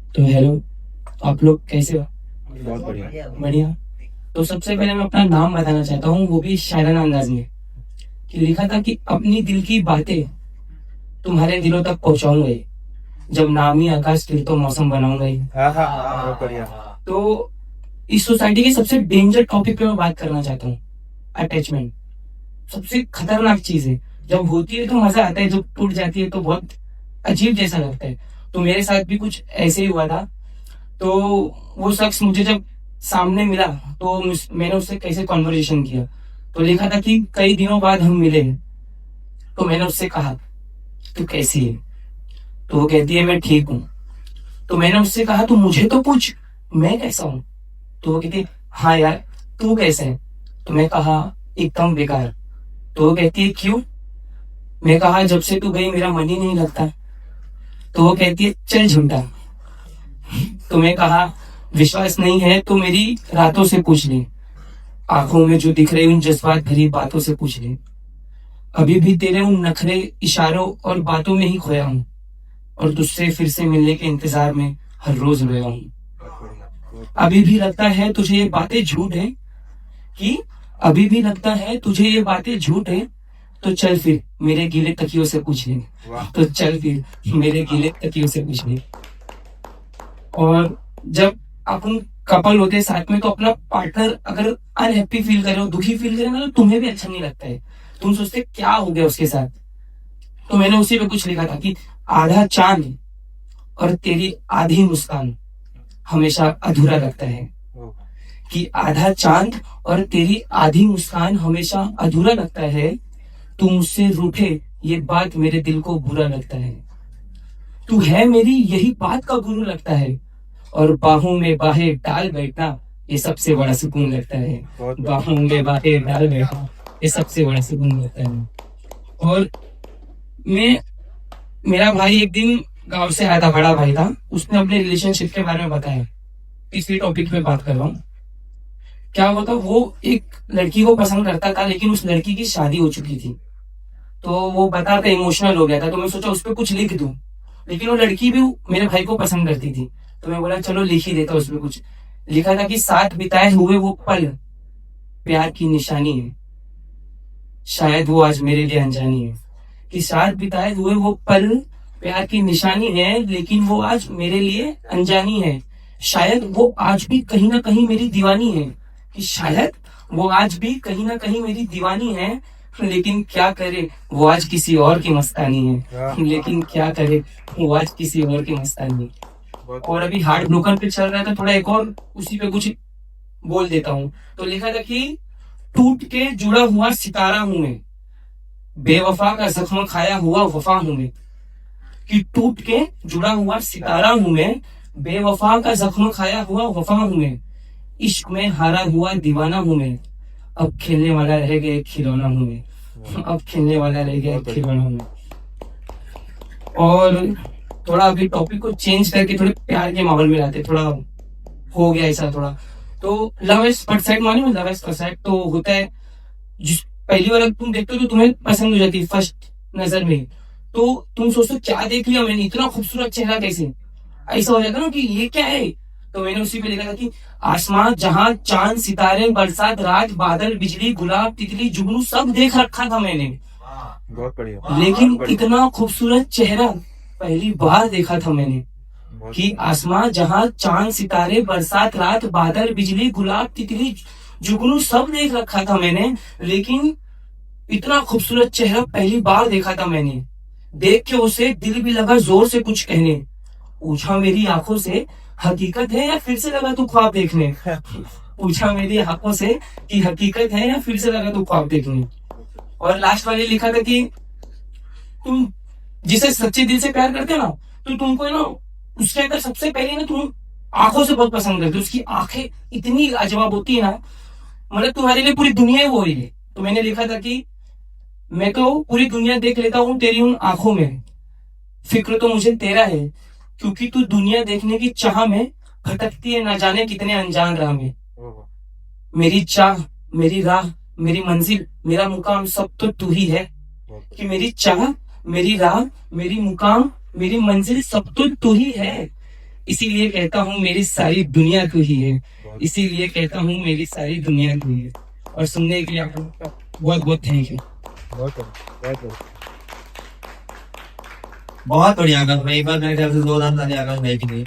तो हेलो, आप लोग कैसे हो? बहुत बढ़िया। बढ़िया। तो सबसे पहले मैं अपना नाम बताना चाहता हूँ, वो भी शायराना अंदाज में। कि लिखा था कि अपनी दिल की बातें तुम्हारे दिलों तक पहुंचाऊंगा ही। जब नामी आकाश फिर तो मौसम बनाऊंगा ही। हाँ हाँ, बहुत बढ़िया। तो इस सोसाइटी के सबसे डेंजर टॉपिक पे मैं बात करना चाहता हूँ। अटैचमेंट सबसे खतरनाक चीज है। जब होती है तो मजा आता है, जब टूट जाती है तो बहुत अजीब जैसा लगता है। तो मेरे साथ भी कुछ ऐसे ही हुआ था। तो वो शख्स मुझे जब सामने मिला, तो मैंने उससे कैसे कॉन्वर्जेशन किया। तो लिखा था कि कई दिनों बाद हम मिले। तो मैंने उससे कहा, तू कैसी है? तो वो कहती है, मैं ठीक हूँ। तो मैंने उससे कहा, तू मुझे तो पूछ, मैं कैसा हूँ? तो वो कहती है, हाँ यार, तू कैसा है? तो मैं कहा, एकदम बेकार। तो वो कहती है, क्यों? मैं कहा, जब से तू गई मेरा मन ही नहीं लगता। तो वो कहती है, चल झूठा। तो मैं कहा, विश्वास नहीं है तो मेरी रातों से पूछ ले, आंखों में जो दिख रही उन जज्बात भरी बातों से पूछ ले। अभी भी तेरे उन नखरे, इशारों और बातों में ही खोया हूँ, और तुझसे फिर से मिलने के इंतजार में हर रोज रोया हूँ। बहुत बढ़िया। बहुत अभी भी लगता है तुझे ये बातें झूठ है कि अभी भी लगता है तुझे ये बातें झूठ है। तो चल फिर मेरे गीले तकियों से पूछ ले। वाह। तो चल फिर मेरे गीले तकियों से पूछ ले। और जब अपन कपल होते हैं साथ में, तो अपना पार्टनर अगर अनहैप्पी फील करे, दुखी फील करे ना, तो तुम्हें भी अच्छा नहीं लगता है। तुम सोचते क्या हो गया उसके साथ। तो मैंने उसी पे कुछ लिखा था कि आधा चांद और तेरी आधी मुस्कान हमेशा अधूरा लगता है। ओ, कि आधा चांद और तेरी आधी मुस्कान हमेशा अधूरा लगता है। तू मुझसे रूठे, ये बात मेरे दिल को बुरा लगता है। तू है मेरी, यही बात का गुरु लगता है। और बाहों में बाहें डाल बैठना, ये सबसे बड़ा सुकून लगता है। बहुत बढ़िया। बाहों में बाहें डाल बैठना, ये सबसे बड़ा सुकून लगता है। और मैं मेरा भाई एक दिन गांव से आया था, बड़ा भाई था। उसने अपने रिलेशनशिप के बारे में बताया। इसी टॉपिक पे बात कर रहा हूँ। क्या हुआ था, वो एक लड़की को पसंद करता था, लेकिन उस लड़की की शादी हो चुकी थी। तो वो बताते इमोशनल हो गया था, तो मैं सोचा उस पर कुछ लिख दूं। लेकिन वो लड़की भी मेरे भाई को पसंद करती थी। तो मैं बोला चलो लिख ही देता हूं उसमें कुछ। लिखा था कि साथ बिताए हुए वो पल प्यार की निशानी है, शायद वो आज मेरे लिए अनजानी है। कि साथ बिताए हुए वो पल प्यार की निशानी है, लेकिन वो आज मेरे लिए अनजानी है। शायद वो आज भी कहीं ना कहीं मेरी दीवानी है। कि शायद वो आज भी कहीं ना कहीं मेरी दीवानी है। लेकिन क्या करे, वो आज किसी और की मस्तानी वाह। है। लेकिन क्या करे, वो आज किसी और की मस्तानी है। बहुत और बढ़िया। अभी हार्ट ब्रोकन पे चल रहा है, तो थोड़ा एक और उसी पे कुछ बोल देता हूँ। तो लिखा था कि टूट के जुड़ा हुआ सितारा हूं मैं, बेवफा का जख्म खाया हुआ वफा हूं मैं। कि टूट के जुड़ा हुआ सितारा हूं मैं, बेवफा का जख्म खाया हुआ वफा हूं मैं। इश्क में हारा हुआ दीवाना हूं मैं, अब खेलने वाला रह गया एक खिलौना हूं मैं। वाह, अब खेलने वाला रह गया बहुत एक बढ़िया। खिलौना हूं मैं। और थोड़ा अभी टॉपिक को चेंज करके थोड़े प्यार के माहौल में लाते, थोड़ा हो गया ऐसा थोड़ा। तो लव एज फर्स्ट साइड, मालूम है लव एज फर्स्ट साइड तो होता है। जिस पहली बार अगर तुम देखते हो तो तुम्हें पसंद हो जाती है फर्स्ट नजर में। तो तुम सोचते हो क्या देख लिया मैंने, इतना खूबसूरत चेहरा कैसे, ऐसा हो जाता ना कि ये क्या है। तो मैंने उसी पे लिखा था कि आसमां जहां चांद सितारे बरसात रात बादल बिजली गुलाब तितली जुगनू सब देख रखा था मैंने। बहुत बढ़िया। बहुत लेकिन बढ़िया। इतना खूबसूरत चेहरा पहली बार देखा था मैंने। बहुत कि बढ़िया। आसमां जहां चांद सितारे बरसात रात बादल बिजली गुलाब तितली जुगनू सब देख रखा था मैंने। लेकिन इतना खूबसूरत चेहरा पहली बार देखा था मैंने। देख के उसे दिल भी लगा जोर से कुछ कहने। पूछा मेरी आंखों से, हकीकत है या फिर से लगा तू ख्वाब देखने। पूछा मेरी आंखों से कि हकीकत है या फिर से लगा तू ख्वाब देखने। और लास्ट वाले लिखा था कि तुम जिसे सच्चे दिल से प्यार करते हो ना, तो तुमको है ना, उसके अंदर सबसे पहले ना तुम आंखों से बहुत पसंद करते हो। उसकी आंखें इतनी लाजवाब होती है ना, मतलब तुम्हारे लिए पूरी दुनिया ही वो ही है। तो मैंने लिखा था कि मैं तो पूरी दुनिया देख लेता हूँ तेरी उन आंखों में, फिक्र तो मुझे तेरा है। क्योंकि तू दुनिया देखने की चाह में भटकती है, ना जाने कितने अनजान राह में। ओह, मेरी चाह, मेरी राह, मेरी मंजिल, मेरा मुकाम सब तो तू ही है। बहुत कि बढ़िया। मेरी चाह, मेरी राह, मेरी मुकाम, मेरी मंजिल सब तो तू ही है। इसीलिए कहता हूँ मेरी सारी दुनिया तू ही है, इसीलिए कहता हूँ मेरी सारी दुनिया तू ही है। और सुनने के लिए आप लोगों का बहुत बहुत थैंक यू। बहुत बढ़िया आकाश भाई, एक बार मेरे ख्याल से 2 दान आकाश भाई की नहीं